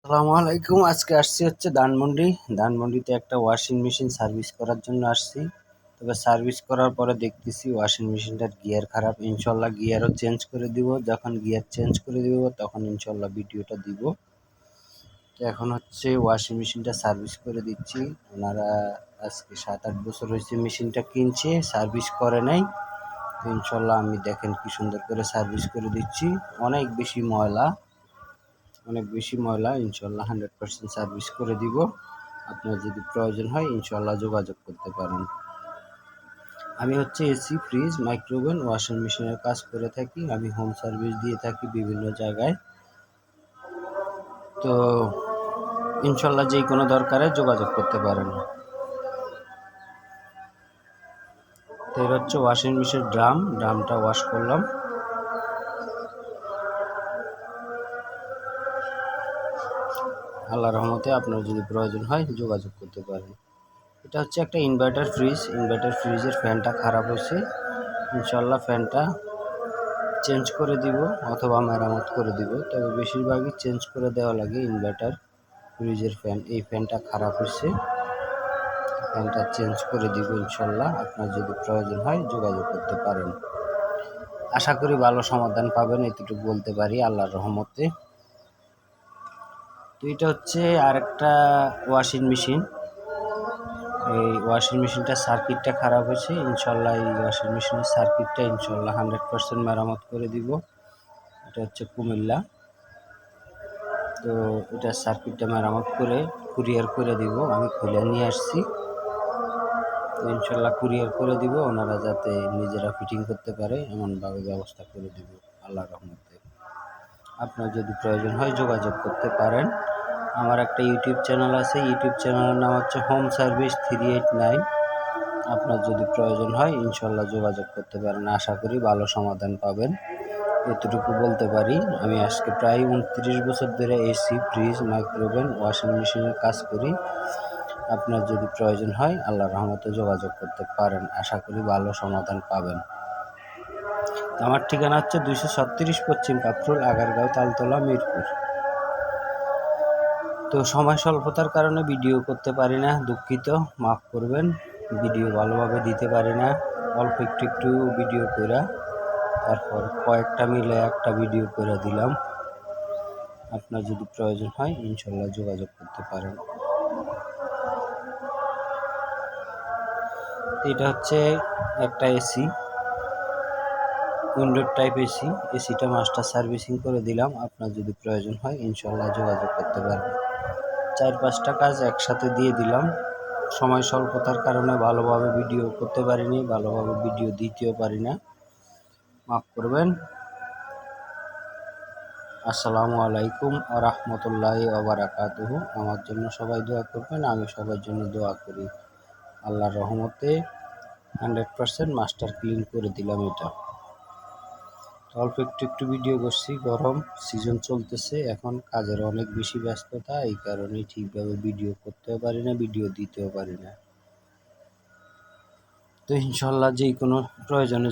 আসসালামু আলাইকুম। আজকে আসছি হচ্ছে ধানমন্ডিতে একটা ওয়াশিং মেশিন সার্ভিস করার জন্য আসছি। তবে সার্ভিস করার পরে দেখতেছি ওয়াশিং মেশিনটার গিয়ার খারাপ। ইনশাল্লাহ গিয়ারও চেঞ্জ করে দিব। যখন গিয়ার চেঞ্জ করে দিব তখন ইনশাল্লাহ ভিডিওটা দিব। তো এখন হচ্ছে ওয়াশিং মেশিনটা সার্ভিস করে দিচ্ছি। ওনারা আজকে 7-8 বছর হয়েছে মেশিনটা কিনছে, সার্ভিস করে নাই। তো ইনশাল্লাহ আমি দেখেন কি সুন্দর করে সার্ভিস করে দিচ্ছি। অনেক বেশি ময়লা ইনশাল্লাহ 100% সার্ভিস করে দিব। আপনার যদি প্রয়োজন হয় ইনশাল্লাহ যোগাযোগ করতে পারেন। আমি হচ্ছে এসি, ফ্রিজ, মাইক্রোওভেন, ওয়াশিং মেশিনের কাজ করে থাকি। আমি হোম সার্ভিস দিয়ে থাকি বিভিন্ন জায়গায়। তো ইনশাল্লাহ যে কোনো দরকারে যোগাযোগ করতে পারেন। তো এর হচ্ছে ওয়াশিং মেশিনের ড্রামটা ওয়াশ করলাম। আল্লাহর রহমতে আপনার যদি প্রয়োজন হয় যোগাযোগ করতে পারেন। এটা হচ্ছে একটা ইনভার্টার ফ্রিজের ফ্যানটা খারাপ হয়েছে। ইনশাল্লাহ ফ্যানটা চেঞ্জ করে দিব অথবা মেরামত করে দিব। তবে বেশিরভাগই চেঞ্জ করে দেওয়া লাগে। ইনভার্টার ফ্রিজের ফ্যান, এই ফ্যানটা খারাপ হয়েছে, ফ্যানটা চেঞ্জ করে দিব ইনশাল্লাহ। আপনার যদি প্রয়োজন হয় যোগাযোগ করতে পারেন। আশা করি ভালো সমাধান পাবেন, এতটুকু বলতে পারি আল্লাহর রহমতে। তো এটা হচ্ছে আরেকটা ওয়াশিং মেশিন। এই ওয়াশিং মেশিনটার সার্কিটটা খারাপ হয়েছে। ইনশাল্লাহ এই ওয়াশিং মেশিনের সার্কিটটা ইনশাল্লাহ 100% মেরামত করে দিব। এটা হচ্ছে কুমিল্লা। তো এটা সার্কিটটা মেরামত করে কুরিয়ার করে দিব। আমি খুলে নিয়ে আসছি। তো ইনশাল্লাহ কুরিয়ার করে দিব, ওনারা যাতে নিজেরা ফিটিং করতে পারে এমনভাবে ব্যবস্থা করে দিব আল্লাহর রহমতে। আপনার যদি প্রয়োজন হয় যোগাযোগ করতে পারেন। আমার একটা ইউটিউব চ্যানেল আছে, ইউটিউব চ্যানেলের নাম হচ্ছে হোম সার্ভিস 389। আপনার যদি প্রয়োজন হয় ইনশাল্লাহ যোগাযোগ করতে পারেন। আশা করি ভালো সমাধান পাবেন, এতটুকু বলতে পারি। আমি আজকে প্রায় 29 বছর ধরে এসি, ফ্রিজ, মাইক্রোওভেন, ওয়াশিং মেশিনের কাজ করি। আপনার যদি প্রয়োজন হয় আল্লাহর রহমতে যোগাযোগ করতে পারেন। আশা করি ভালো সমাধান পাবেন। আমার ঠিকানা হচ্ছে 236 পশ্চিম কাকরুল, আগারগাঁও, তালতলা, মিরপুর। তো সময় স্বল্পতার কারণে ভিডিও করতে পারি না, দুঃখিত, মাফ করবেন। ভিডিও ভালোভাবে দিতে পারি না, অল্প একটু ভিডিও কইরা তারপর কয়েকটা মিলে একটা ভিডিও করে দিলাম। আপনার যদি প্রয়োজন হয় ইনশাল্লাহ যোগাযোগ করতে পারেন। এটা হচ্ছে একটা এসি, উইন্ডোর টাইপ এসি। এসিটা মাস্টার সার্ভিসিং করে দিলাম। আপনার যদি প্রয়োজন হয় ইনশাল্লাহ যোগাযোগ করতে পারবেন। 4-5টা কাজ একসাথে দিয়ে দিলাম। সময় স্বল্পতার কারণে ভালোভাবে ভিডিও করতে পারিনি, ভালোভাবে ভিডিও দিতেও পারি না, মাফ করবেন। আসসালামু আলাইকুম ওয়া রাহমাতুল্লাহি ওয়া বারাকাতুহু। আমার জন্য সবাই দোয়া করবেন, আমি সবার জন্য দোয়া করি। আল্লাহর রহমতে 100% মাস্টার ক্লিন করে দিলাম। এটা অল্প একটু ভিডিও করছি, গরম সিজন চলতেছে এখন, কাজের অনেক বেশি ব্যস্ততা, এই কারণে ঠিকভাবে ভিডিও করতেও পারি না, ভিডিও দিতেও পারি না। তো ইনশাল্লাহ যে কোনো প্রয়োজনে